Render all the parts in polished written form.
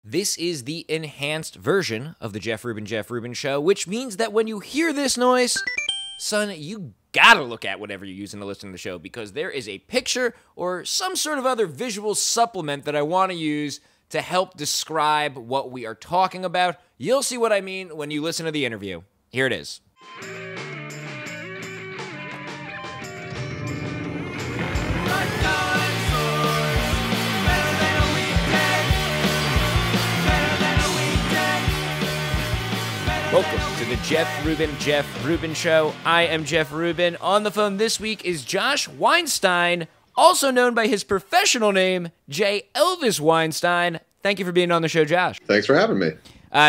This is the enhanced version of the Jeff Rubin Show, which means that when you hear this noise, son, you gotta look at whatever you're using to listen to the show, because there is a picture or some sort of other visual supplement that I want to use to help describe what we are talking about. You'll see what I mean when you listen to the interview. Here it is. Welcome to the Jeff Rubin Show. I am Jeff Rubin. On the phone this week is Josh Weinstein, also known by his professional name, J. Elvis Weinstein. Thank you for being on the show, Josh. Thanks for having me.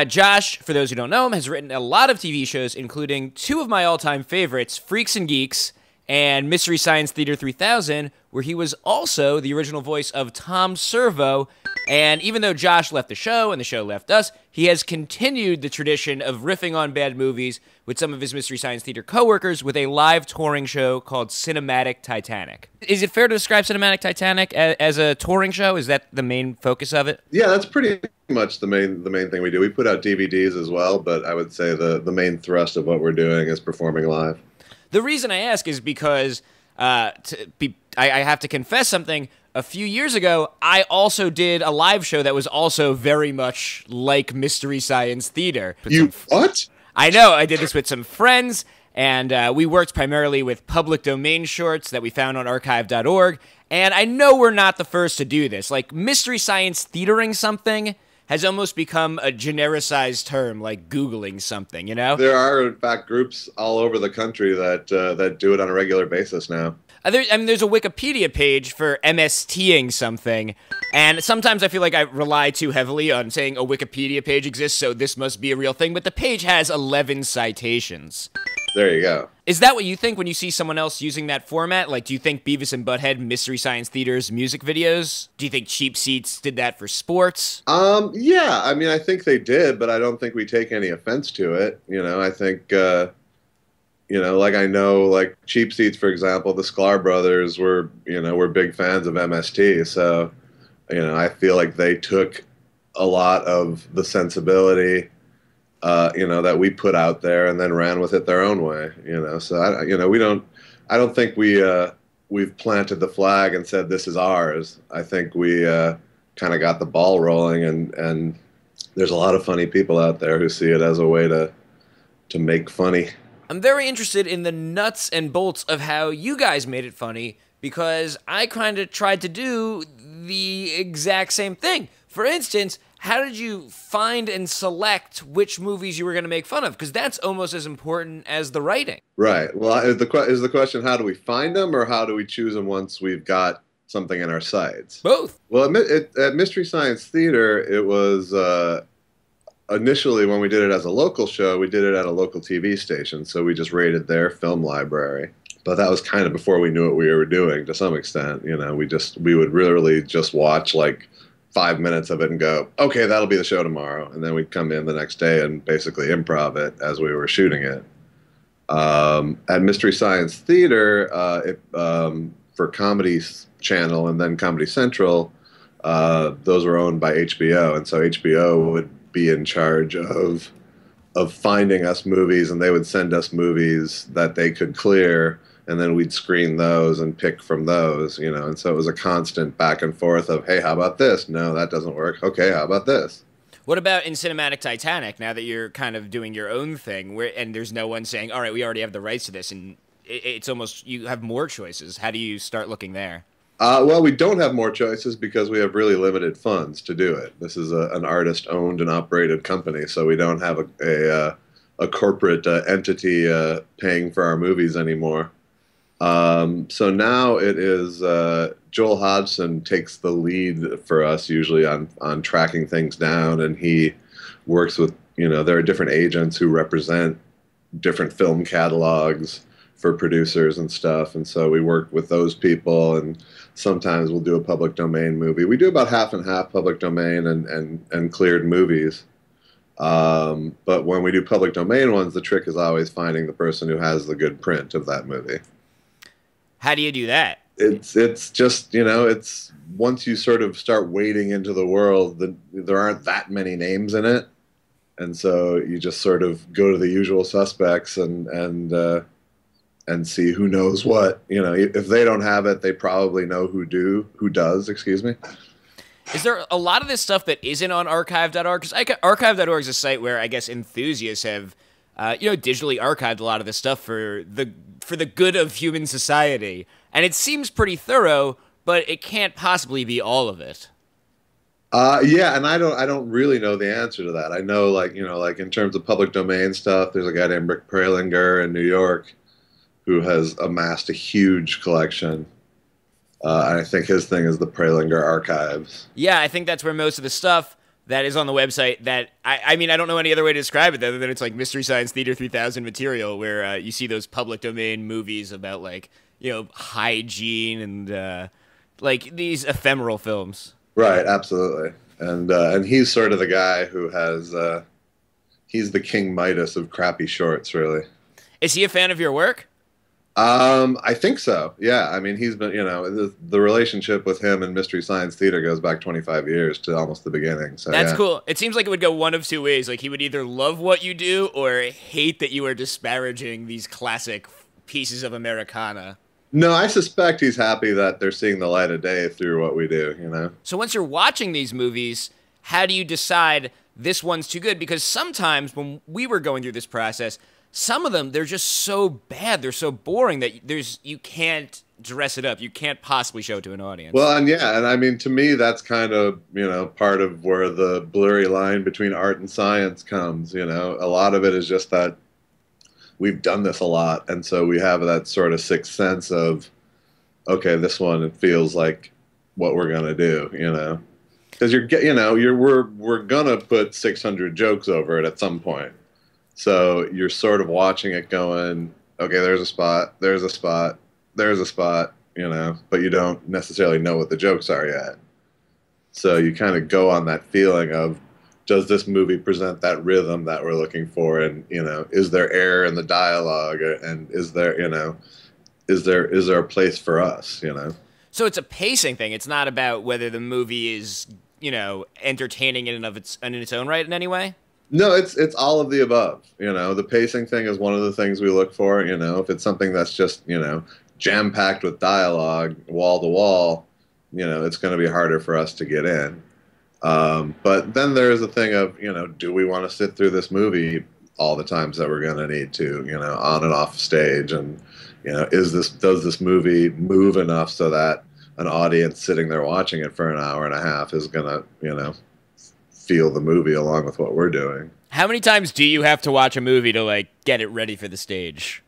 Josh, for those who don't know him, has written a lot of TV shows, including two of my all-time favorites, Freaks and Geeks and Mystery Science Theater 3000, where he was also the original voice of Tom Servo. And even though Josh left the show and the show left us, he has continued the tradition of riffing on bad movies with some of his Mystery Science Theater coworkers with a live touring show called Cinematic Titanic. Is it fair to describe Cinematic Titanic as a touring show? Is that the main focus of it? Yeah, that's pretty much the main thing we do. We put out DVDs as well, but I would say the main thrust of what we're doing is performing live. The reason I ask is because I have to confess something. A few years ago, I also did a live show that was also very much like Mystery Science Theater. What? I know. I did this with some friends, and we worked primarily with public domain shorts that we found on archive.org. And I know we're not the first to do this. Like, Mystery Science Theatering something has almost become a genericized term, like Googling something, you know? There are, in fact, groups all over the country that do it on a regular basis now. There's a Wikipedia page for MSTing something, and sometimes I feel like I rely too heavily on saying a Wikipedia page exists, so this must be a real thing, but the page has 11 citations. There you go. Is that what you think when you see someone else using that format? Like, do you think Beavis and Butthead, Mystery Science Theater's music videos? Do you think Cheap Seats did that for sports? Yeah, I mean, I think they did, but I don't think we take any offense to it. You know, I think... like I know, like Cheap Seats, for example, the Sklar brothers were big fans of MST. So, I feel like they took a lot of the sensibility, that we put out there and then ran with it their own way. So I don't think we've planted the flag and said this is ours. I think we kind of got the ball rolling, and there's a lot of funny people out there who see it as a way to make funny. I'm very interested in the nuts and bolts of how you guys made it funny, because I kind of tried to do the exact same thing. For instance, how did you find and select which movies you were going to make fun of? Because that's almost as important as the writing. Right. Well, is the question, how do we find them, or how do we choose them once we've got something in our sights? Both. Well, at Mystery Science Theater, it was... initially, when we did it as a local show, we did it at a local TV station, so we just raided their film library. But that was kind of before we knew what we were doing, to some extent. We would literally just watch like 5 minutes of it and go, okay, that'll be the show tomorrow. And then we'd come in the next day and basically improv it as we were shooting it. At Mystery Science Theater, for Comedy Channel and then Comedy Central, those were owned by HBO, and so HBO would be in charge of finding us movies, and they would send us movies that they could clear, and then we'd screen those and pick from those, and so it was a constant back and forth of, hey, how about this? No, that doesn't work. Okay, how about this? What about in Cinematic Titanic, now that you're kind of doing your own thing, and there's no one saying, all right, we already have the rights to this, and it's almost, you have more choices. How do you start looking there? Well, we don't have more choices because we have really limited funds to do it. This is an artist-owned and operated company, so we don't have a corporate entity paying for our movies anymore. So now it is Joel Hodgson takes the lead for us usually on tracking things down, and he works with, there are different agents who represent different film catalogs for producers and stuff, and so we work with those people, and sometimes we'll do a public domain movie. We do about half and half public domain and cleared movies. But when we do public domain ones, the trick is always finding the person who has the good print of that movie. How do you do that? it's just, you know, it's once you sort of start wading into the world, there aren't that many names in it, and so you just sort of go to the usual suspects and see who knows what. You know, if they don't have it, they probably know who does. Excuse me. Is there a lot of this stuff that isn't on archive.org? Because archive.org is a site where I guess enthusiasts have, digitally archived a lot of this stuff for the good of human society, and it seems pretty thorough, but it can't possibly be all of it. Yeah, and I don't really know the answer to that. I know, like, you know, like in terms of public domain stuff, there's a guy named Rick Pralinger in New York who has amassed a huge collection. And I think his thing is the Pralinger Archives. Yeah, I think that's where most of the stuff that is on the website that, I mean, I don't know any other way to describe it other than it's like Mystery Science Theater 3000 material where you see those public domain movies about, like, you know, hygiene and, like, these ephemeral films. Right, absolutely. And he's sort of the guy who has, he's the King Midas of crappy shorts, really. Is he a fan of your work? I think so. Yeah. I mean, he's been, you know, the relationship with him and Mystery Science Theater goes back 25 years to almost the beginning. So That's yeah. cool. It seems like it would go one of two ways. Like, he would either love what you do or hate that you are disparaging these classic pieces of Americana. No, I suspect he's happy that they're seeing the light of day through what we do, you know? So once you're watching these movies, how do you decide this one's too good? Because sometimes when we were going through this process, some of them, they're just so bad, they're so boring that you can't dress it up. You can't possibly show it to an audience. Well, and yeah, and I mean, to me, that's kind of, you know, part of where the blurry line between art and science comes, you know? A lot of it is just that we've done this a lot, and so we have that sort of sixth sense of, okay, this one, it feels like what we're gonna do, you know? Because we're gonna put 600 jokes over it at some point. So you're sort of watching it going, okay, there's a spot, there's a spot, there's a spot, you know, but you don't necessarily know what the jokes are yet. So you kind of go on that feeling of, does this movie present that rhythm that we're looking for? And, you know, is there error in the dialogue? And is there, you know, is there a place for us, you know? So it's a pacing thing. It's not about whether the movie is, you know, entertaining in its own right in any way? No, it's all of the above. You know, the pacing thing is one of the things we look for. You know, if it's something that's just, you know, jam packed with dialogue, wall to wall, you know, it's going to be harder for us to get in. But then there's a thing of, you know, do we want to sit through this movie all the times that we're going to need to, you know, on and off stage, and, you know, does this movie move enough so that an audience sitting there watching it for an hour and a half is going to, you know, feel the movie along with what we're doing. How many times do you have to watch a movie to, like, get it ready for the stage?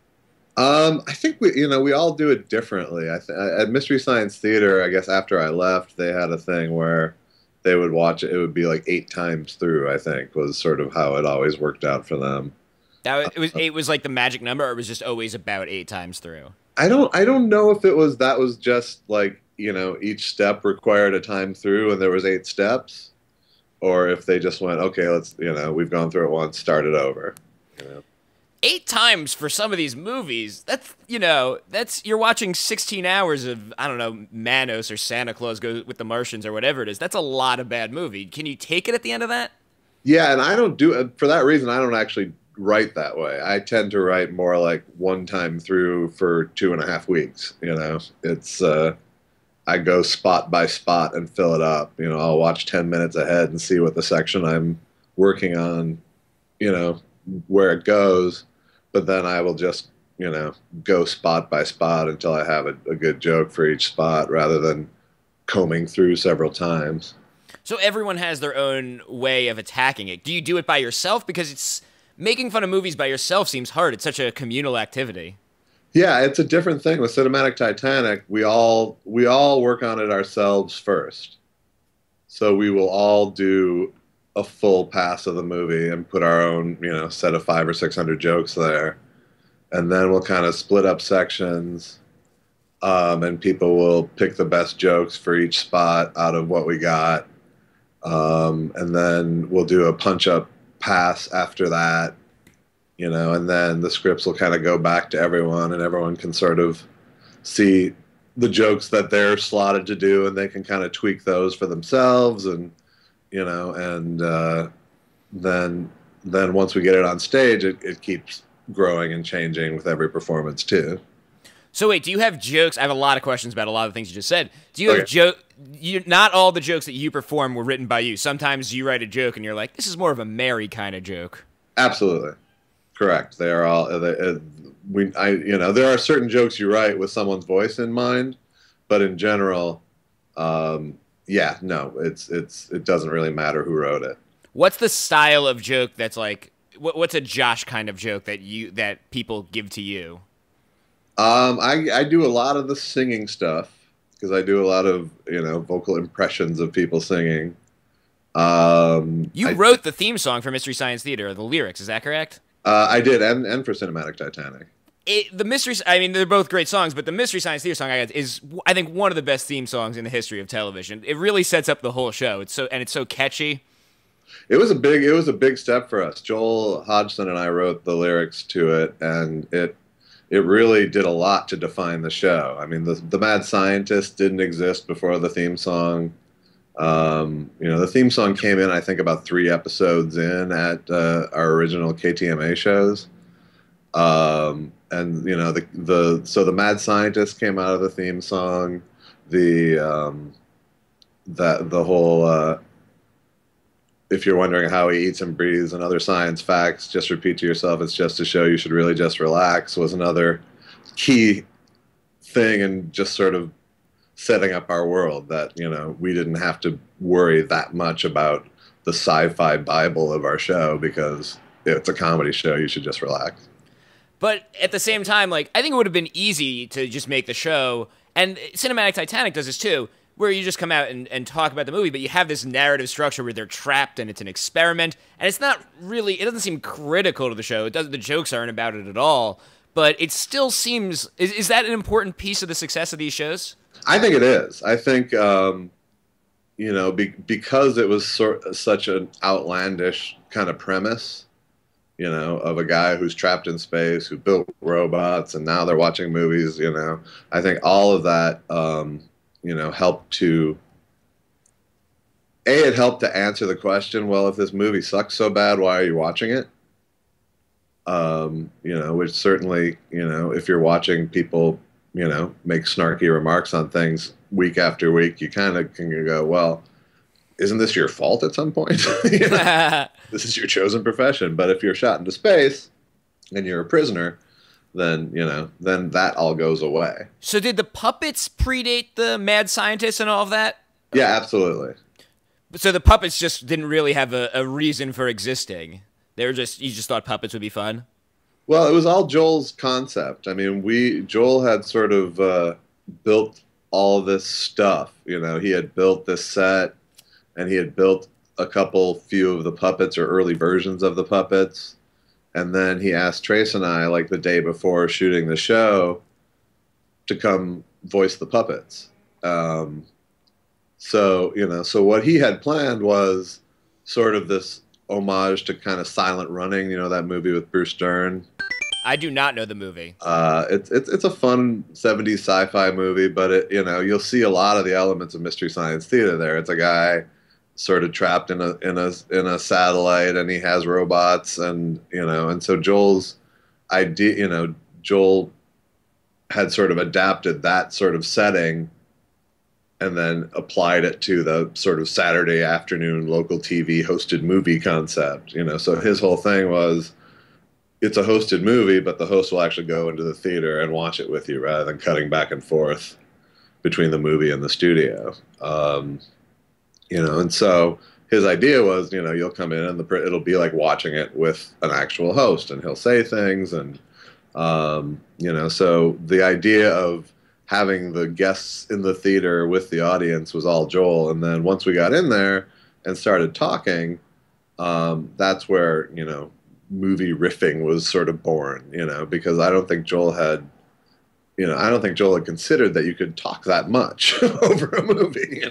I think we all do it differently. At Mystery Science Theater, I guess after I left, they had a thing where they would watch it. It would be like 8 times through, I think, was sort of how it always worked out for them. It was like the magic number, or it was just always about 8 times through? I don't know if that was just like, you know, each step required a time through and there was 8 steps, or if they just went, okay, let's, you know, we've gone through it once, start it over. You know? 8 times for some of these movies, you're watching 16 hours of, I don't know, Manos or Santa Claus Goes with the Martians or whatever it is. That's a lot of bad movie. Can you take it at the end of that? Yeah, and I don't do it for that reason. I don't actually write that way. I tend to write more like one time through for 2.5 weeks. You know, it's I go spot by spot and fill it up. You know, I'll watch 10 minutes ahead and see what the section I'm working on, you know, where it goes. But then I will just, you know, go spot by spot until I have a good joke for each spot, rather than combing through several times. So everyone has their own way of attacking it. Do you do it by yourself? Because it's making fun of movies by yourself seems hard. It's such a communal activity. Yeah, it's a different thing with Cinematic Titanic. We all work on it ourselves first. So we will all do a full pass of the movie and put our own, you know, set of 500 or 600 jokes there, and then we'll kind of split up sections, and people will pick the best jokes for each spot out of what we got, and then we'll do a punch-up pass after that, you know, and then the scripts will kind of go back to everyone, and everyone can sort of see the jokes that they're slotted to do, and they can kind of tweak those for themselves, and you know, and then once we get it on stage, it keeps growing and changing with every performance too. So wait, do you have jokes? I have a lot of questions about a lot of things you just said. Do you have joke? Not all the jokes that you perform were written by you. Sometimes you write a joke and you're like, this is more of a Mary kind of joke. Absolutely, correct. They are all. There are certain jokes you write with someone's voice in mind, but in general, it doesn't really matter who wrote it. What's the style of joke that's like? What's a Josh kind of joke that people give to you? I do a lot of the singing stuff because I do a lot of vocal impressions of people singing. You wrote the theme song for Mystery Science Theater, the lyrics, is that correct? I did, and for Cinematic Titanic. They're both great songs, but the Mystery Science Theater song is, I think, one of the best theme songs in the history of television. It really sets up the whole show. It's so catchy. It was a big step for us. Joel Hodgson and I wrote the lyrics to it, and it really did a lot to define the show. I mean, the Mad Scientist didn't exist before the theme song. The theme song came in, I think, about 3 episodes in at our original KTMA shows. So the Mad Scientist came out of the theme song. The whole if you're wondering how he eats and breathes and other science facts, just repeat to yourself, it's just a show, you should really just relax, was another key thing in just sort of setting up our world, that, we didn't have to worry that much about the sci-fi Bible of our show because it's a comedy show, you should just relax. But at the same time, I think it would have been easy to just make the show, and Cinematic Titanic does this too, where you just come out and talk about the movie, but you have this narrative structure where they're trapped and it's an experiment, and it's not really, it doesn't seem critical to the show. The jokes aren't about it at all, but it still seems, is that an important piece of the success of these shows? I think it is. I think, because it was such an outlandish kind of premise, of a guy who's trapped in space, who built robots, and now they're watching movies, I think all of that, helped to, it helped to answer the question, well, if this movie sucks so bad, why are you watching it? Which certainly, if you're watching people, make snarky remarks on things week after week, you kind of can go, well, isn't this your fault at some point? This is your chosen profession. But if you're shot into space and you're a prisoner, then that all goes away. So did the puppets predate the Mad Scientist and all of that? Yeah, absolutely. So the puppets just didn't really have a reason for existing. You just thought puppets would be fun? Well, it was all Joel's concept. I mean, Joel had sort of built all this stuff. He had built this set, and he had built few of the puppets or early versions of the puppets. And then he asked Trace and I, the day before shooting the show, to come voice the puppets. So what he had planned was sort of this homage to kind of Silent Running, that movie with Bruce Dern. I do not know the movie. It's a fun 70s sci-fi movie, but you'll see a lot of the elements of Mystery Science Theater there. It's a guy sort of trapped in a satellite, and he has robots, and so Joel's idea, Joel had sort of adapted that sort of setting and then applied it to the sort of Saturday afternoon local TV hosted movie concept. So his whole thing was, it's a hosted movie, but the host will actually go into the theater and watch it with you rather than cutting back and forth between the movie and the studio. And so his idea was, you'll come in and it'll be like watching it with an actual host, and he'll say things, and so the idea of having the guests in the theater with the audience was all Joel. And then once we got in there and started talking, that's where, movie riffing was sort of born, because I don't think Joel had considered that you could talk that much over a movie,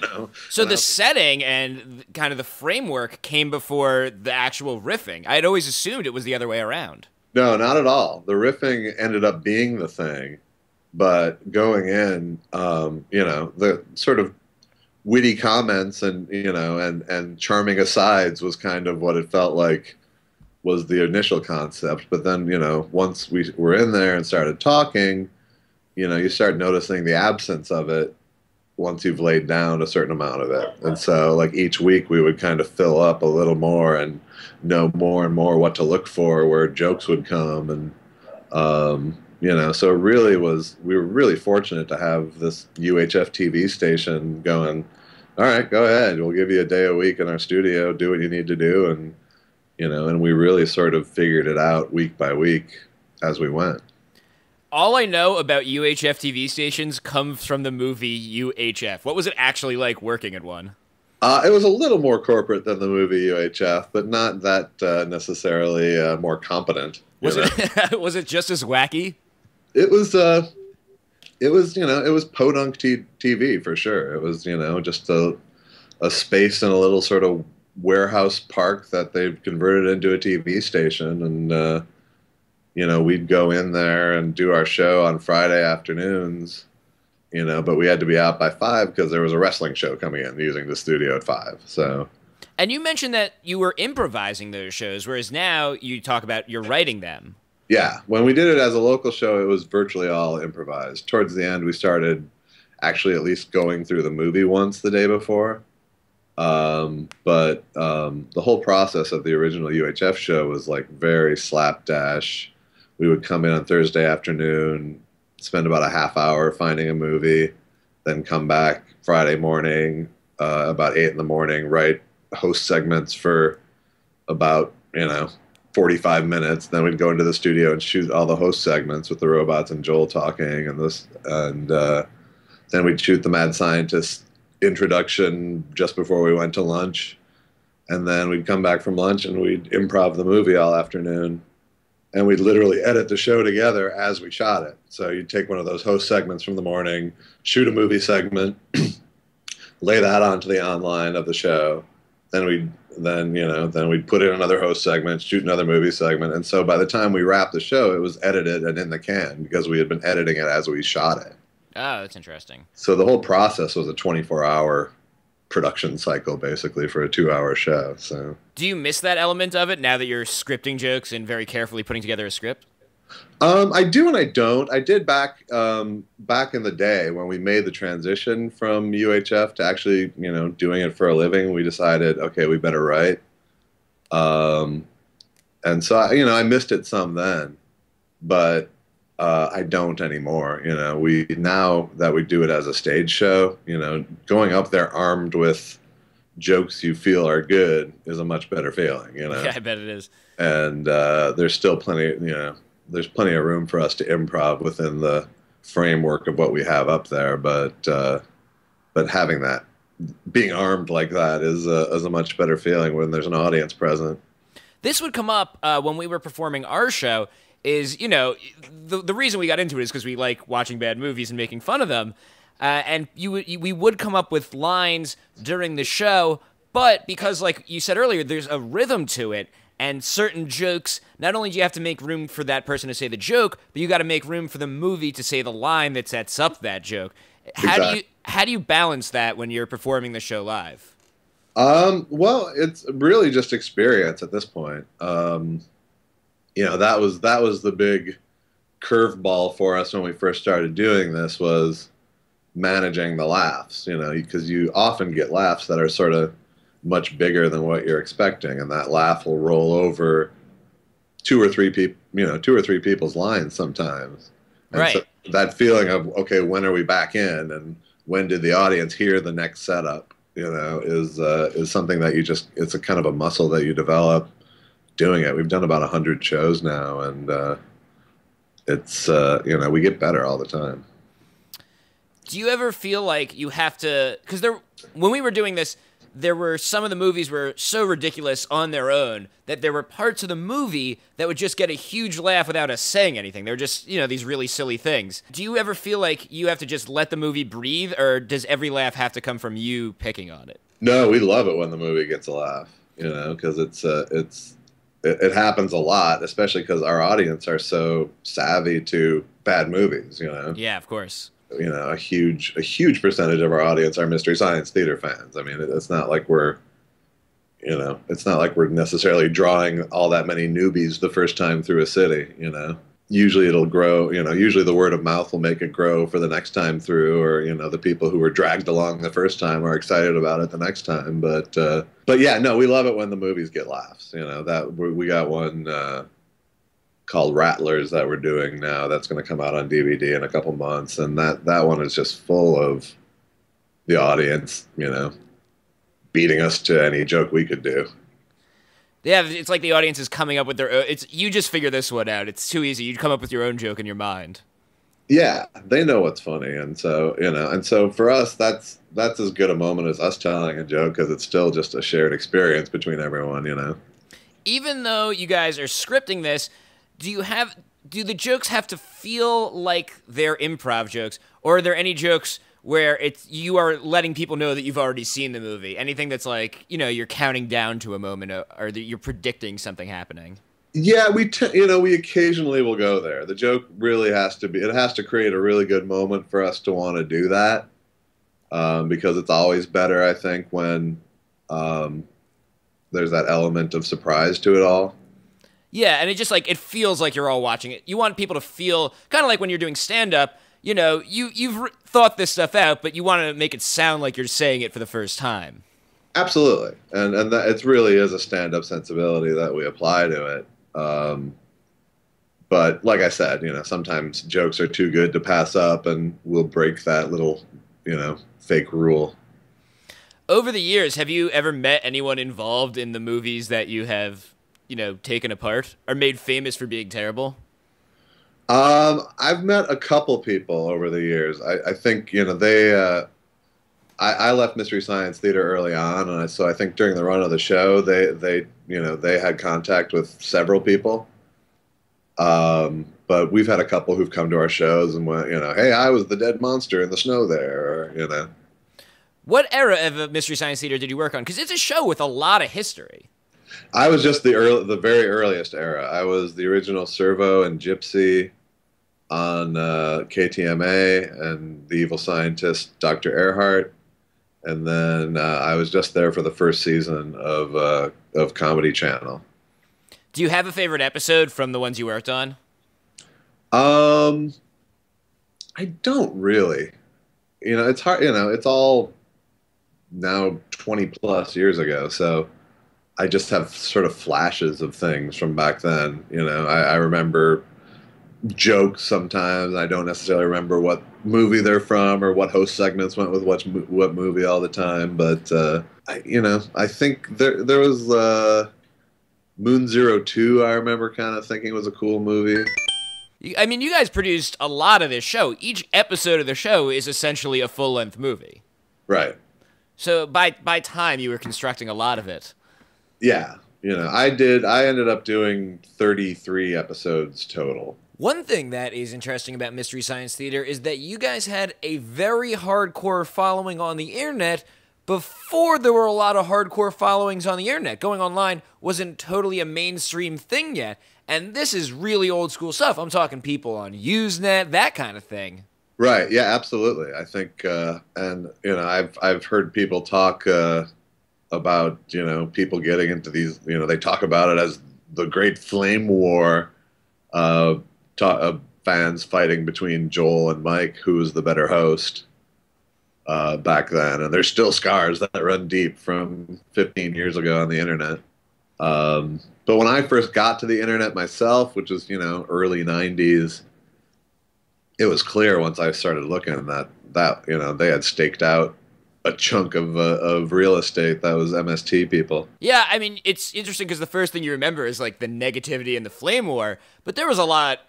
So the setting and kind of the framework came before the actual riffing. I had always assumed it was the other way around. No, not at all. The riffing ended up being the thing. But going in, the sort of witty comments and and charming asides was kind of what it felt like was the initial concept. But then once we were in there and started talking, you start noticing the absence of it once you've laid down a certain amount of it. And so like each week we would kind of fill up a little more and know more and more what to look for, where jokes would come. And so it really we were really fortunate to have this UHF TV station going, all right, go ahead, we'll give you a day a week in our studio, do what you need to do. And and we really sort of figured it out week by week as we went. All I know about UHF TV stations comes from the movie UHF. What was it actually like working at one? It was a little more corporate than the movie UHF, but not that necessarily more competent. Was it was it just as wacky? It was it was podunk TV for sure. It was just a space in a little sort of warehouse park that they've converted into a TV station. And we'd go in there and do our show on Friday afternoons, but we had to be out by 5 because there was a wrestling show coming in using the studio at 5. So. And you mentioned that you were improvising those shows, whereas now you talk about you're writing them. Yeah. When we did it as a local show, it was virtually all improvised. Towards the end, we started actually at least going through the movie once the day before. But the whole process of the original UHF show was like very slapdash. We would come in on Thursday afternoon, spend about a half hour finding a movie, then come back Friday morning, about 8 in the morning, write host segments for about, 45 minutes. Then we'd go into the studio and shoot all the host segments with the robots and Joel talking and then we'd shoot the Mad Scientist introduction just before we went to lunch. And then we'd come back from lunch and we'd improv the movie all afternoon. And we'd literally edit the show together as we shot it. So you'd take one of those host segments from the morning, shoot a movie segment, lay that onto the online of the show. Then we'd put in another host segment, shoot another movie segment. And so by the time we wrapped the show, it was edited and in the can because we had been editing it as we shot it. Oh, that's interesting. So the whole process was a 24-hour production cycle, basically, for a 2-hour show. So, do you miss that element of it now that you're scripting jokes and very carefully putting together a script? I do and I don't. I did back in the day when we made the transition from UHF to actually, doing it for a living. We decided, okay, we better write. And so, I missed it some then, but I don't anymore. Now that we do it as a stage show, going up there armed with jokes you feel are good is a much better feeling. Yeah, I bet it is. And there's still plenty, there's plenty of room for us to improv within the framework of what we have up there. But having that, being armed like that is a much better feeling when there's an audience present. This would come up when we were performing our show. Is, the reason we got into it is because we like watching bad movies and making fun of them. And we would come up with lines during the show, but because, like you said earlier, there's a rhythm to it, and certain jokes, not only do you have to make room for that person to say the joke, but you got to make room for the movie to say the line that sets up that joke. How do you balance that when you're performing the show live? Well, it's really just experience at this point. That was the big curveball for us when we first started doing this, was managing the laughs, because you often get laughs that are sort of much bigger than what you're expecting, and that laugh will roll over two or three people's lines sometimes. And right. So that feeling of, okay, when are we back in, and when did the audience hear the next setup, is something that it's a kind of a muscle that you develop doing it. We've done about 100 shows now, and it's we get better all the time. Do you ever feel like you have to, because when we were doing this, there were some of the movies were so ridiculous on their own that there were parts of the movie that would just get a huge laugh without us saying anything. They were just, these really silly things. Do you ever feel like you have to just let the movie breathe, or does every laugh have to come from you picking on it? No, we love it when the movie gets a laugh, because it happens a lot, especially because our audience are so savvy to bad movies. You know, Yeah, of course. a huge percentage of our audience are Mystery Science Theater fans. I mean, it's not like it's not like we're necessarily drawing all that many newbies the first time through a city. Usually it'll grow. Usually the word of mouth will make it grow for the next time through, or the people who were dragged along the first time are excited about it the next time. But yeah, no, we love it when the movies get laughs. That we got one called Rattlers that we're doing now. That's going to come out on DVD in a couple months, and that one is just full of the audience, beating us to any joke we could do. Yeah, it's like the audience is coming up with their own. You just figure this one out. It's too easy. You come up with your own joke in your mind. Yeah, they know what's funny, and so for us, that's as good a moment as us telling a joke, because it's still just a shared experience between everyone. Even though you guys are scripting this, do the jokes have to feel like they're improv jokes, or are there any jokes where you are letting people know that you've already seen the movie? Anything that's like, you're counting down to a moment, or that you're predicting something happening? Yeah, we occasionally will go there. The joke really has to create a really good moment for us to want to do that, because it's always better, I think, when there's that element of surprise to it all. Yeah, and it feels like you're all watching it. You want people to feel kind of like when you're doing stand-up, you've thought this stuff out, but you want to make it sound like you're saying it for the first time. Absolutely, and that it really is a stand-up sensibility that we apply to it. But like I said, sometimes jokes are too good to pass up, and we'll break that little, fake rule. Over the years, have you ever met anyone involved in the movies that you have, taken apart or made famous for being terrible? I've met a couple people over the years. I think, I left Mystery Science Theater early on, and so I think during the run of the show, they had contact with several people. But we've had a couple who've come to our shows and went, hey, I was the dead monster in the snow there, or. What era of Mystery Science Theater did you work on? Because it's a show with a lot of history. I was just the very earliest era. I was the original Servo and Gypsy on KTMA, and the evil scientist Dr. Earhart, and then I was just there for the first season of Comedy Channel. Do you have a favorite episode from the ones you worked on? I don't really. It's hard. It's all now 20 plus years ago, so I just have sort of flashes of things from back then. I remember jokes sometimes. I don't necessarily remember what movie they're from or what host segments went with what movie all the time. But I think there was Moon 02. I remember kind of thinking was a cool movie. I mean, you guys produced a lot of this show. Each episode of the show is essentially a full-length movie. Right. So by time, you were constructing a lot of it. Yeah. I ended up doing 33 episodes total. One thing that is interesting about Mystery Science Theater is that you guys had a very hardcore following on the internet before there were a lot of hardcore followings on the internet. Going online wasn't totally a mainstream thing yet, and this is really old school stuff. I'm talking people on Usenet, that kind of thing. Right. Yeah, absolutely. I think, and I've heard people talk about people getting into these. They talk about it as the Great Flame War. Fans fighting between Joel and Mike, who was the better host back then, and there's still scars that run deep from 15 years ago on the internet. But when I first got to the internet myself, which was early 90s, it was clear once I started looking that they had staked out a chunk of real estate that was MST people. Yeah, I mean, it's interesting because the first thing you remember is like the negativity and the flame war, but there was a lot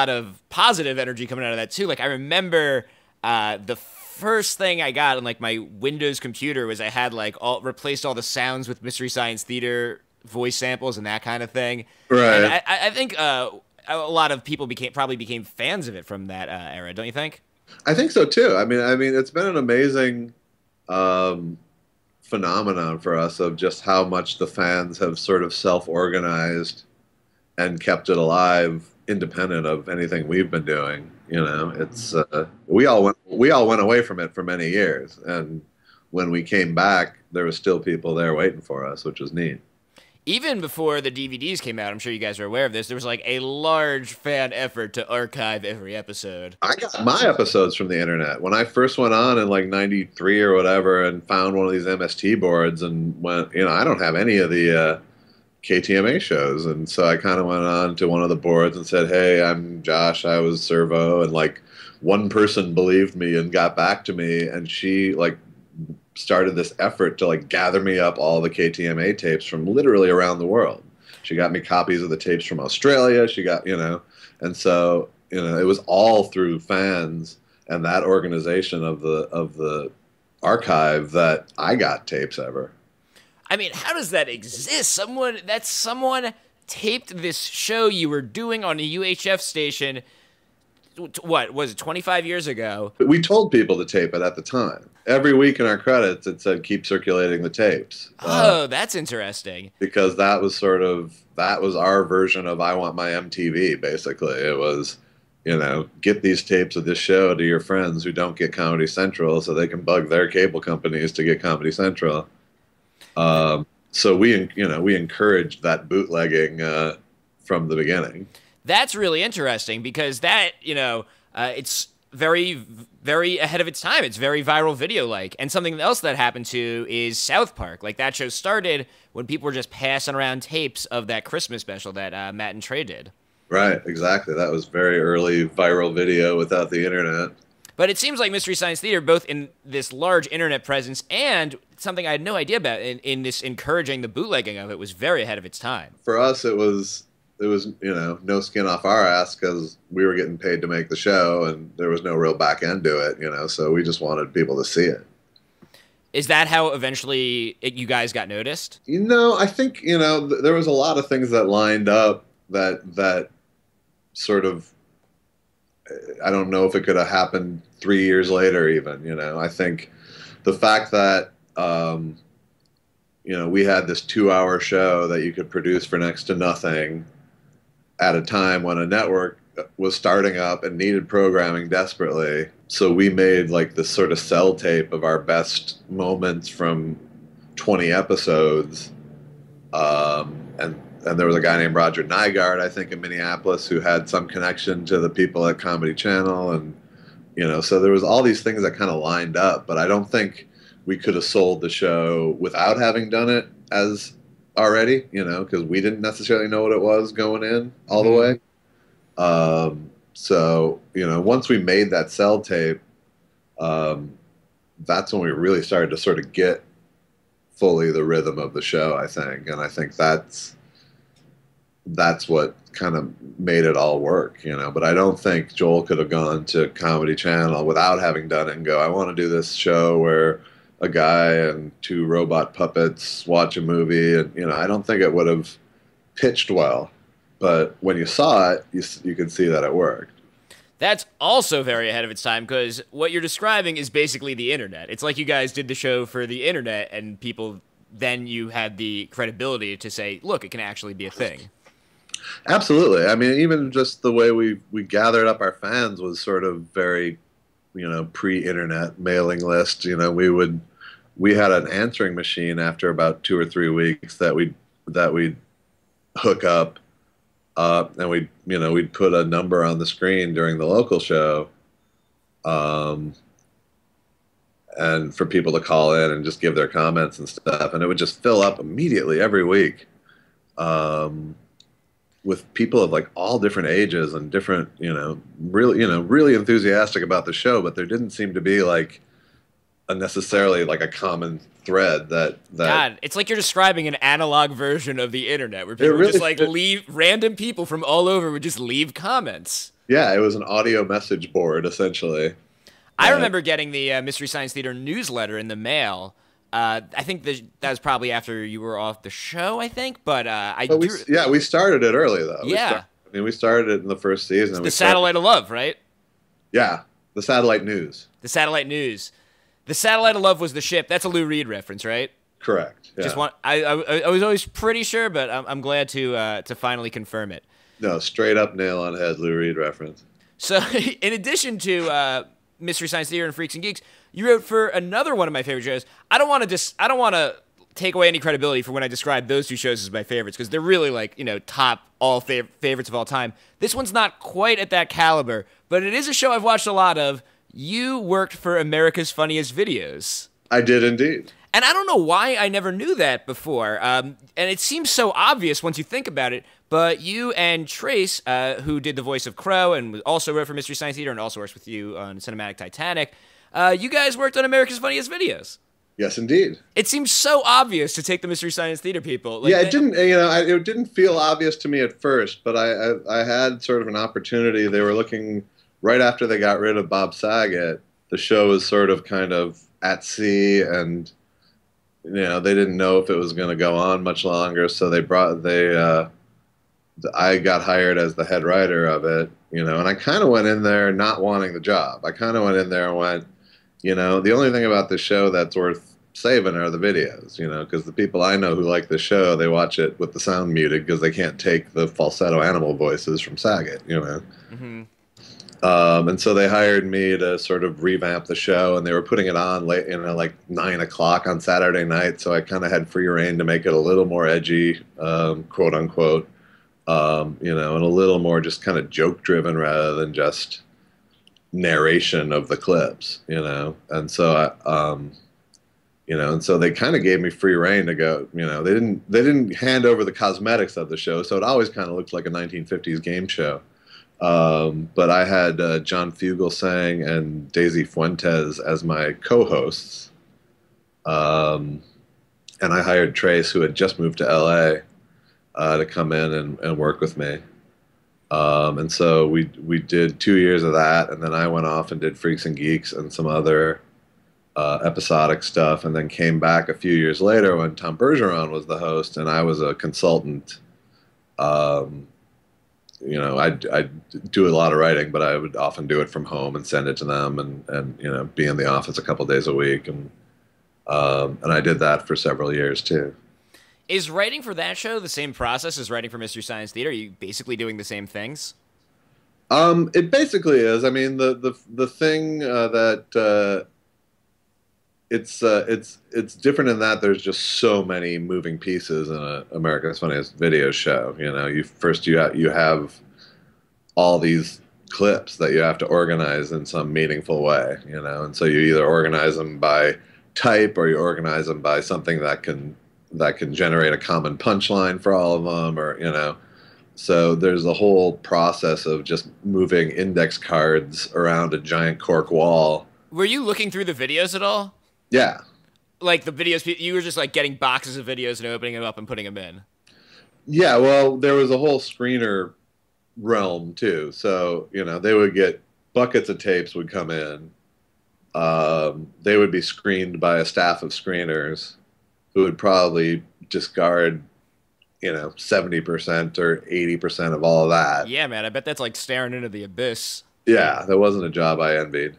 of positive energy coming out of that too. Like I remember the first thing I got on like my Windows computer was I had like replaced all the sounds with Mystery Science Theater voice samples and that kind of thing. Right. And I think a lot of people probably became fans of it from that era, don't you think? I think so too. I mean, it's been an amazing phenomenon for us of just how much the fans have sort of self-organized and kept it alive independent of anything we've been doing. You know, it's we all went away from it for many years, and when we came back, there was still people there waiting for us, which was neat. Even before the DVDs came out, I'm sure you guys are aware of this, there was like a large fan effort to archive every episode. I got my episodes from the internet. When I first went on in like 93 or whatever and found one of these MST boards and went, you know, I don't have any of the KTMA shows. And so I kind of went on to one of the boards and said, hey, I'm Josh, I was Servo. And like one person believed me and got back to me, and she like started this effort to like gather me up all the KTMA tapes from literally around the world. She got me copies of the tapes from Australia. She got, you know, and so, you know, it was all through fans and that organization of the archive that I got tapes ever. I mean, how does that exist? Someone taped this show you were doing on a UHF station. What was it, 25 years ago? We told people to tape it at the time. Every week in our credits, it said, keep circulating the tapes. Oh, that's interesting. Because that was our version of I Want My MTV, basically. It was, you know, get these tapes of this show to your friends who don't get Comedy Central so they can bug their cable companies to get Comedy Central. So we encouraged that bootlegging from the beginning. That's really interesting because that, you know, it's very, very ahead of its time. It's very viral video-like. And something else that happened to is South Park. Like, that show started when people were just passing around tapes of that Christmas special that Matt and Trey did. Right, exactly. That was very early viral video without the internet. But it seems like Mystery Science Theater, both in this large internet presence and something I had no idea about in this encouraging the bootlegging of it, was very ahead of its time. For us, it was, you know, no skin off our ass because we were getting paid to make the show and there was no real back end to it, you know, so we just wanted people to see it. Is that how eventually you guys got noticed? You know, I think, you know, there was a lot of things that lined up that sort of, I don't know if it could have happened 3 years later even, you know. I think the fact that, you know, we had this 2-hour show that you could produce for next to nothing at a time when a network was starting up and needed programming desperately. So we made like this sort of cell tape of our best moments from 20 episodes. And there was a guy named Roger Nygaard, I think, in Minneapolis, who had some connection to the people at Comedy Channel. And, you know, so there was all these things that kind of lined up. But I don't think we could have sold the show without having done it as already, you know, because we didn't necessarily know what it was going in all the way. So, you know, once we made that cell tape, that's when we really started to sort of get fully the rhythm of the show, I think. And I think that's what kind of made it all work, you know. But I don't think Joel could have gone to Comedy Channel without having done it and go, I want to do this show where a guy and 2 robot puppets watch a movie. And, you know, I don't think it would have pitched well. But when you saw it, you could see that it worked. That's also very ahead of its time because what you're describing is basically the internet. It's like you guys did the show for the internet and people, then you had the credibility to say, look, it can actually be a thing. Absolutely. I mean, even just the way we gathered up our fans was sort of very, you know, pre-internet mailing list. You know, we had an answering machine after about 2 or 3 weeks that we'd hook up, and we'd put a number on the screen during the local show, and for people to call in and just give their comments and stuff, and it would just fill up immediately every week. With people of like all different ages and different, really enthusiastic about the show, but there didn't seem to be like necessarily like a common thread that God, it's like you're describing an analog version of the internet where people really, would just like leave, random people from all over would just leave comments. Yeah, it was an audio message board essentially. I remember getting the Mystery Science Theater newsletter in the mail. I think that was probably after you were off the show, I think. But we started it early, though. Yeah. We started it in the first season. The Satellite of Love, right? Yeah, the Satellite News. The Satellite News. The Satellite of Love was the ship. That's a Lou Reed reference, right? Correct. Yeah. I was always pretty sure, but I'm glad to finally confirm it. No, straight up nail on head Lou Reed reference. So, in addition to Mystery Science Theater and Freaks and Geeks, you wrote for another one of my favorite shows. I don't want to take away any credibility for when I describe those two shows as my favorites because they're really like top all favorites of all time. This one's not quite at that caliber, but it is a show I've watched a lot of. You worked for America's Funniest Videos. I did indeed. And I don't know why I never knew that before. And it seems so obvious once you think about it. But you and Trace, who did the voice of Crow and also wrote for Mystery Science Theater and also works with you on Cinematic Titanic, you guys worked on America's Funniest Videos. Yes, indeed. It seems so obvious to take the Mystery Science Theater people. Like, yeah, it didn't. It didn't feel obvious to me at first, but I had sort of an opportunity. They were looking right after they got rid of Bob Saget. The show was sort of kind of at sea, and they didn't know if it was going to go on much longer. So I got hired as the head writer of it, and I kind of went in there not wanting the job. I kind of went in there and went, the only thing about this show that's worth saving are the videos, because the people I know who like the show, they watch it with the sound muted because they can't take the falsetto animal voices from Saget, Mm-hmm. And so they hired me to sort of revamp the show, and they were putting it on late, like 9 o'clock on Saturday night. So I kind of had free reign to make it a little more edgy, quote unquote, and a little more just kind of joke driven rather than just narration of the clips, and so and so they kind of gave me free reign to go. They didn't hand over the cosmetics of the show, so it always kind of looked like a 1950s game show. But I had John Fugelsang and Daisy Fuentes as my co-hosts, and I hired Trace, who had just moved to LA, to come in and work with me. And so we did 2 years of that, and then I went off and did Freaks and Geeks and some other episodic stuff, and then came back a few years later when Tom Bergeron was the host, and I was a consultant. I'd do a lot of writing, but I would often do it from home and send it to them, and be in the office a couple days a week, and I did that for several years too. Is writing for that show the same process as writing for Mystery Science Theater? Are you basically doing the same things? It basically is. I mean, the thing that it's different in that there's just so many moving pieces in a America's Funniest Video show. You have all these clips that you have to organize in some meaningful way. And so you either organize them by type or you organize them by something that can generate a common punchline for all of them, or so there's a whole process of just moving index cards around a giant cork wall. Were you looking through the videos at all? Yeah. Like the videos, you were just like getting boxes of videos and opening them up and putting them in. Yeah, well, there was a whole screener realm too. So, they would get buckets of tapes would come in. They would be screened by a staff of screeners who would probably discard, 70% or 80% of all of that. Yeah, man, I bet that's like staring into the abyss. Yeah, that wasn't a job I envied.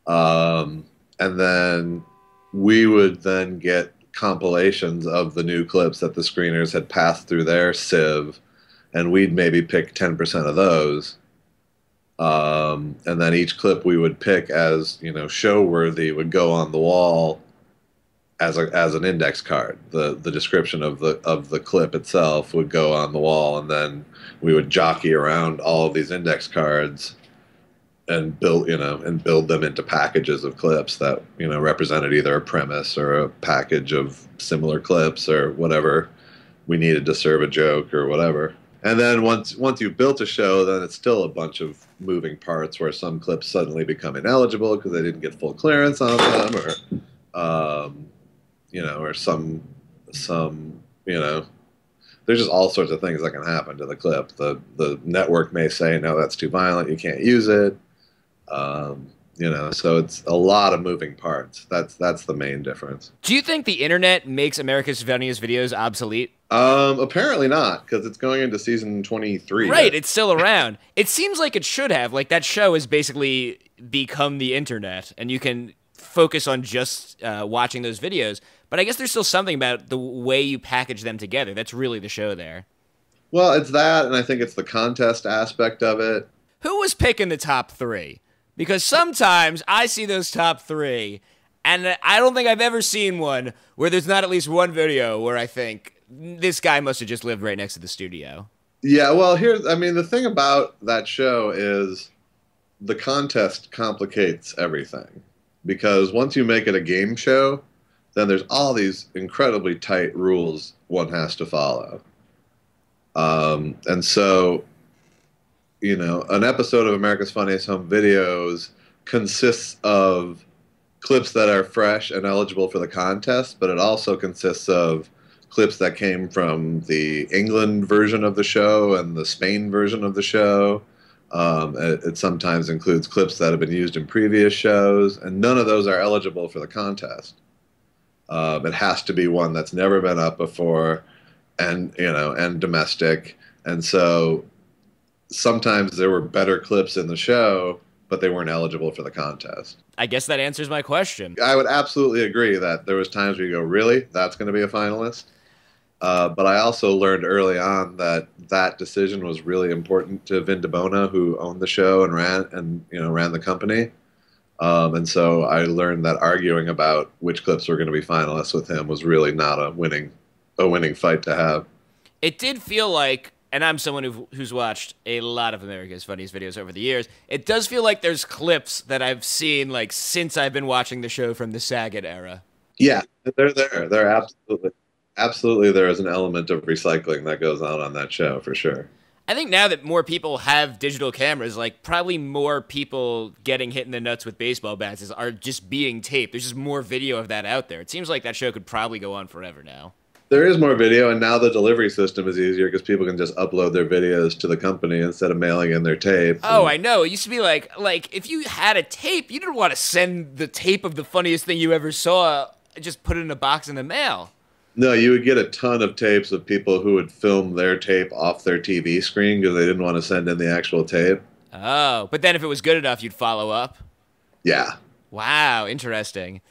And then we would then get compilations of the new clips that the screeners had passed through their sieve, and we'd maybe pick 10% of those. And then each clip we would pick as, show worthy would go on the wall as an index card. The description of the clip itself would go on the wall, and then we would jockey around all of these index cards and build them into packages of clips that represented either a premise or a package of similar clips or whatever we needed to serve a joke or whatever. And then once you've built a show, then it's still a bunch of moving parts where some clips suddenly become ineligible because they didn't get full clearance on them, or some there's just all sorts of things that can happen to the clip. The network may say, no, that's too violent, you can't use it. So it's a lot of moving parts. That's the main difference. Do you think the internet makes America's Funniest Videos obsolete? Apparently not, because it's going into season 23. Right, it's still around. It seems like it should have. Like, that show has basically become the internet, and you can focus on just watching those videos. But I guess there's still something about the way you package them together. That's really the show there. Well, it's that, and I think it's the contest aspect of it. Who was picking the top three? Because sometimes I see those top three, and I don't think I've ever seen one where there's not at least one video where I think this guy must have just lived right next to the studio. Yeah, well, I mean, the thing about that show is the contest complicates everything. Because once you make it a game show, then there's all these incredibly tight rules one has to follow. And so, an episode of America's Funniest Home Videos consists of clips that are fresh and eligible for the contest, but it also consists of clips that came from the England version of the show and the Spain version of the show. It sometimes includes clips that have been used in previous shows, and none of those are eligible for the contest. It has to be one that's never been up before, and and domestic. And so sometimes there were better clips in the show, but they weren't eligible for the contest. I guess that answers my question. I would absolutely agree that there was times where you go, really, that's going to be a finalist. But I also learned early on that decision was really important to Vin DeBona, who owned the show and ran the company. And so I learned that arguing about which clips were going to be finalists with him was really not a winning fight to have. It did feel like, and I'm someone who's watched a lot of America's Funniest Videos over the years, it does feel like there's clips that I've seen like since I've been watching the show from the Saget era. Yeah, they're there. They're absolutely there is an element of recycling that goes on that show for sure. I think now that more people have digital cameras, like probably more people getting hit in the nuts with baseball bats are just being taped. There's just more video of that out there. It seems like that show could probably go on forever now. There is more video, and now the delivery system is easier because people can just upload their videos to the company instead of mailing in their tape. Oh, I know. It used to be like if you had a tape, you didn't want to send the tape of the funniest thing you ever saw, just put it in a box in the mail. No, you would get a ton of tapes of people who would film their tape off their TV screen because they didn't want to send in the actual tape. Oh, but then if it was good enough, you'd follow up? Yeah. Wow, interesting.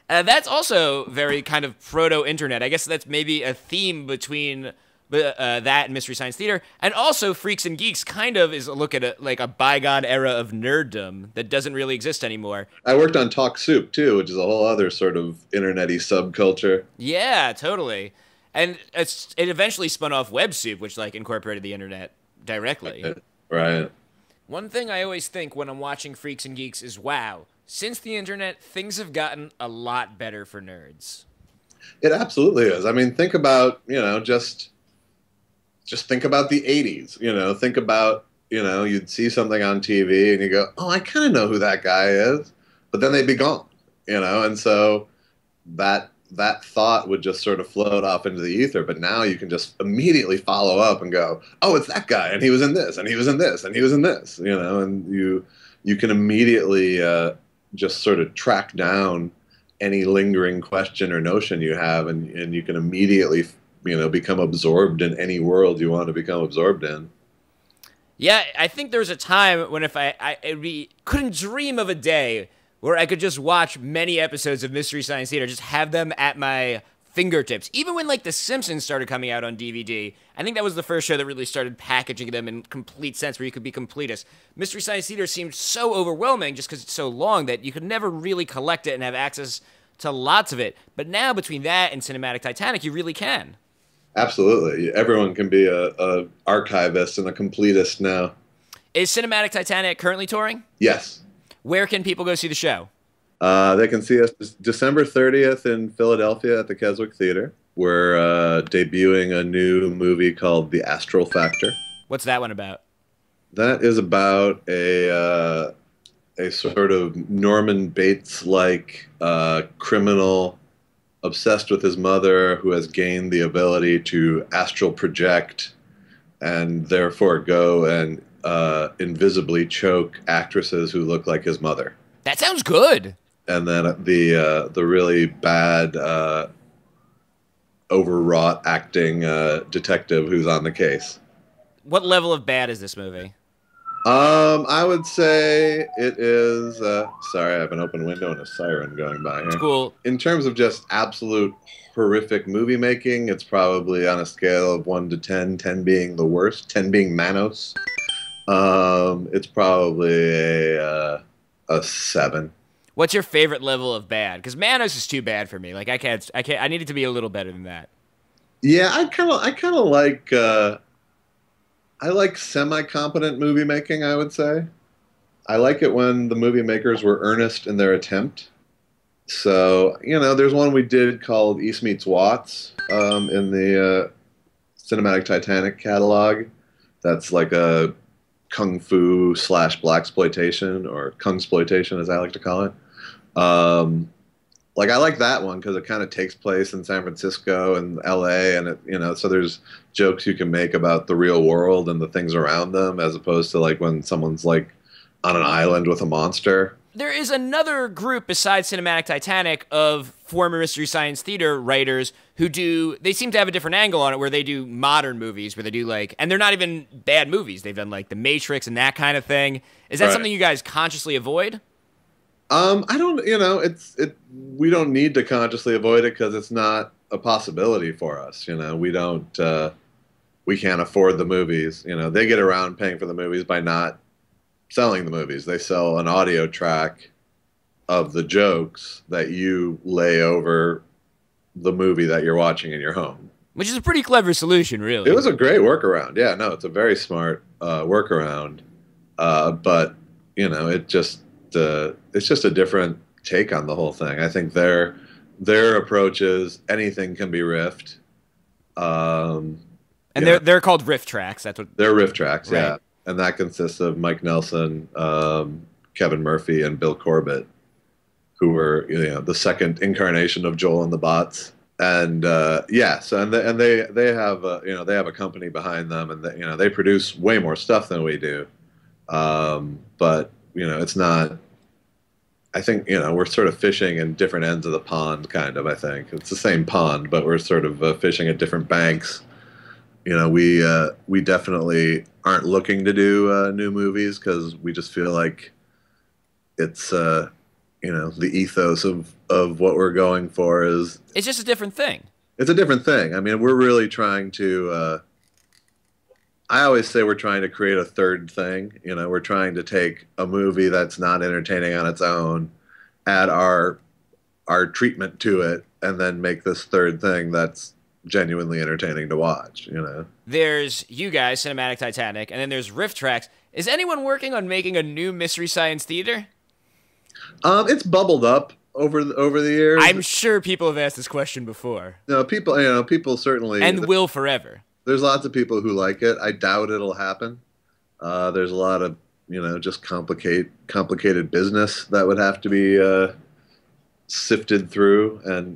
That's also very kind of proto-internet. I guess that's maybe a theme between that and Mystery Science Theater. And also Freaks and Geeks kind of is a look at a bygone era of nerddom that doesn't really exist anymore. I worked on Talk Soup, too, which is a whole other sort of internet-y subculture. Yeah, totally. And it eventually spun off Web Soup, which incorporated the internet directly. Right. One thing I always think when I'm watching Freaks and Geeks is, wow, since the internet, things have gotten a lot better for nerds. It absolutely is. I mean, think about, just think about the 80s. Think about, you'd see something on TV and you go, oh, I kind of know who that guy is. But then they'd be gone, and so that thought would just sort of float off into the ether. But now you can just immediately follow up and go, oh, it's that guy, and he was in this, and he was in this, and he was in this, and you can immediately just sort of track down any lingering question or notion you have, and you can immediately become absorbed in any world you want to become absorbed in. Yeah, I think there was a time when if I couldn't dream of a day where I could just watch many episodes of Mystery Science Theater, just have them at my fingertips. Even when The Simpsons started coming out on DVD, I think that was the first show that really started packaging them in complete sense where you could be completist. Mystery Science Theater seemed so overwhelming just because it's so long that you could never really collect it and have access to lots of it. But now between that and Cinematic Titanic, you really can. Absolutely. Everyone can be a archivist and a completist now. Is Cinematic Titanic currently touring? Yes. Where can people go see the show? They can see us December 30th in Philadelphia at the Keswick Theater. We're debuting a new movie called The Astral Factor. What's that one about? That is about a sort of Norman Bates-like criminal obsessed with his mother who has gained the ability to astral project and therefore go and invisibly choke actresses who look like his mother. That sounds good. And then the really bad, overwrought acting detective who's on the case. What level of bad is this movie? I would say it is. Sorry, I have an open window and a siren going by It's here. cool. In terms of just absolute horrific movie making, it's probably on a scale of 1 to 10, 10 being the worst, 10 being Manos. It's probably a 7. What's your favorite level of bad? Because Manos is too bad for me. Like I can't. I need it to be a little better than that. Yeah, I kind of like. I like semi-competent movie making, I would say. I like it when the movie makers were earnest in their attempt. So, there's one we did called East Meets Watts in the Cinematic Titanic catalog. That's like a kung fu slash blaxploitation, or kungsploitation, as I like to call it. Like I like that one because it kind of takes place in San Francisco and LA, and so there's jokes you can make about the real world and the things around them, as opposed to like when someone's like on an island with a monster. There is another group besides Cinematic Titanic of former Mystery Science Theater writers who they seem to have a different angle on it, where they do modern movies, where they do and they're not even bad movies. They've done like The Matrix and that kind of thing. Is that something you guys consciously avoid? I don't, we don't need to consciously avoid it because it's not a possibility for us. We can't afford the movies. They get around paying for the movies by not selling the movies. They sell an audio track of the jokes that you lay over the movie that you're watching in your home. Which is a pretty clever solution, really. It was a great workaround. Yeah, no, it's a very smart workaround. But it's just a different take on the whole thing. I think their approach is anything can be riffed. And they're called riff tracks. That's what they're riff tracks, right. Yeah. And that consists of Mike Nelson, Kevin Murphy, and Bill Corbett, who were the second incarnation of Joel and the Bots. And they have a company behind them, and they produce way more stuff than we do. But it's not. I think we're sort of fishing in different ends of the pond, kind of. I think it's the same pond, but we're sort of fishing at different banks. We definitely aren't looking to do new movies because we just feel like it's the ethos of what we're going for is it's just a different thing. It's a different thing. I mean, we're really trying to. I always say we're trying to create a third thing. We're trying to take a movie that's not entertaining on its own, add our treatment to it, and then make this third thing that's genuinely entertaining to watch. There's you guys, Cinematic Titanic, and then there's riff tracks. Is anyone working on making a new Mystery Science Theater? It's bubbled up over the years. I'm sure people have asked this question before. No, people certainly and will forever. There's lots of people who like it. I doubt it'll happen. There's a lot of just complicated business that would have to be sifted through, and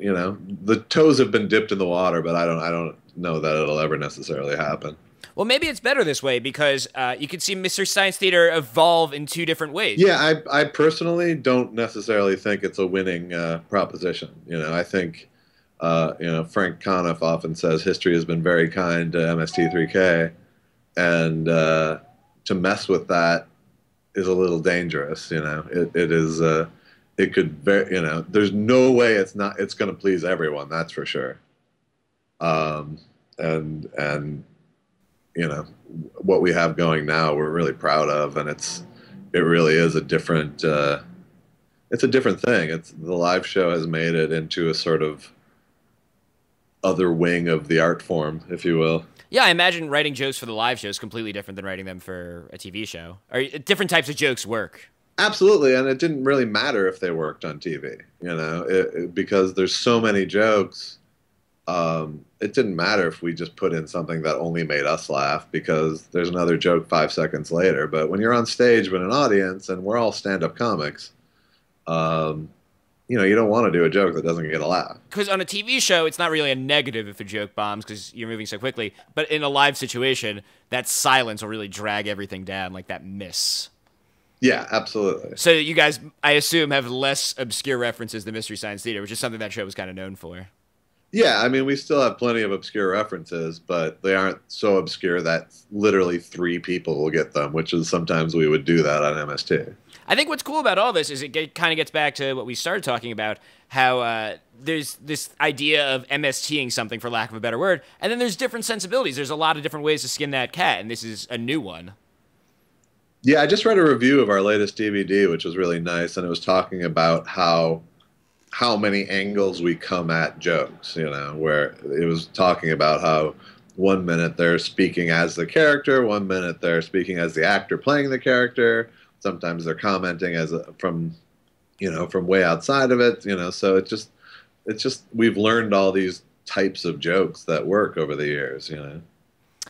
the toes have been dipped in the water, but I don't know that it'll ever necessarily happen. Well, maybe it's better this way because you could see Mystery Science Theater evolve in two different ways. Yeah, I personally don't necessarily think it's a winning proposition. I think Frank Conniff often says history has been very kind to MST3K, and to mess with that is a little dangerous. It is. It could there's no way it's going to please everyone. That's for sure. And what we have going now, we're really proud of, and it really is a different. It's a different thing. The live show has made it into a sort of other wing of the art form, if you will. Yeah, I imagine writing jokes for the live show is completely different than writing them for a TV show. Or different types of jokes work. Absolutely, and it didn't really matter if they worked on TV, because there's so many jokes. It didn't matter if we just put in something that only made us laugh, because there's another joke 5 seconds later. But when you're on stage with an audience, and we're all stand-up comics, you don't want to do a joke that doesn't get a laugh. Because on a TV show, it's not really a negative if a joke bombs because you're moving so quickly. But in a live situation, that silence will really drag everything down, like that miss. Yeah, absolutely. So you guys, I assume, have less obscure references than Mystery Science Theater, which is something that show was kind of known for. Yeah, I mean, we still have plenty of obscure references, but they aren't so obscure that literally three people will get them, which is sometimes we would do that on MST. I think what's cool about all this is kind of gets back to what we started talking about, how there's this idea of MSTing something, for lack of a better word, and then there's different sensibilities. There's a lot of different ways to skin that cat, and this is a new one. Yeah, I just read a review of our latest DVD, which was really nice, and it was talking about how many angles we come at jokes, you know, where it was talking about how 1 minute they're speaking as the character, 1 minute they're speaking as the actor playing the character. Sometimes they're commenting from way outside of it, you know. So it's just we've learned all these types of jokes that work over the years, you know.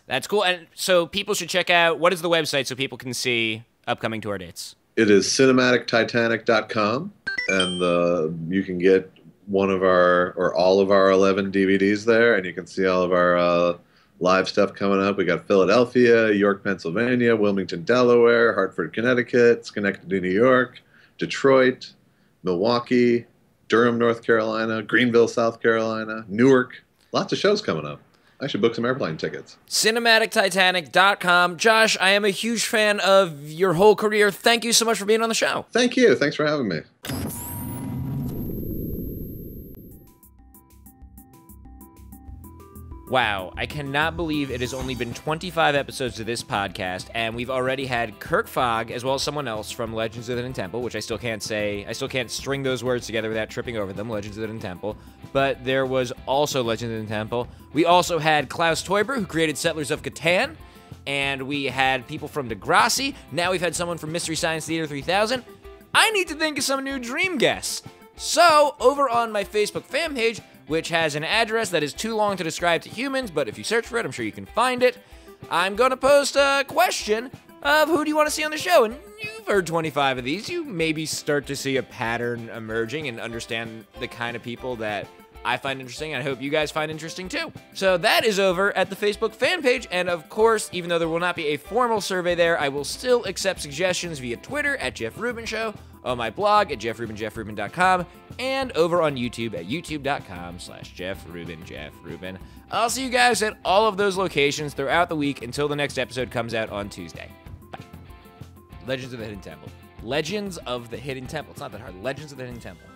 That's cool. And so people should check out, what is the website so people can see upcoming tour dates? It is cinematictitanic.com, and you can get one of our or all of our 11 DVDs there, and you can see all of our live stuff coming up. We got Philadelphia, York, Pennsylvania, Wilmington, Delaware, Hartford, Connecticut, Schenectady, New York, Detroit, Milwaukee, Durham, North Carolina, Greenville, South Carolina, Newark. Lots of shows coming up. I should book some airplane tickets. CinematicTitanic.com. Josh, I am a huge fan of your whole career. Thank you so much for being on the show. Thank you. Thanks for having me. Wow, I cannot believe it has only been 25 episodes of this podcast, and we've already had Kirk Fogg, as well as someone else from Legends of the Hidden Temple, which I still can't string those words together without tripping over them, Legends of the Hidden Temple, but there was also Legends of the Hidden Temple. We also had Klaus Teuber, who created Settlers of Catan, and we had people from Degrassi. Now we've had someone from Mystery Science Theater 3000. I need to think of some new dream guests. So, over on my Facebook fan page, which has an address that is too long to describe to humans, but if you search for it, I'm sure you can find it, I'm going to post a question of who do you want to see on the show, and you've heard 25 of these. You maybe start to see a pattern emerging and understand the kind of people that I find interesting, and I hope you guys find interesting too. So that is over at the Facebook fan page, and of course, even though there will not be a formal survey there, I will still accept suggestions via Twitter at Jeff Rubin Show, on my blog at jeffrubin.com, and over on YouTube at youtube.com/JeffRubin. I'll see you guys at all of those locations throughout the week until the next episode comes out on Tuesday. Bye. Legends of the Hidden Temple. Legends of the Hidden Temple. It's not that hard. Legends of the Hidden Temple.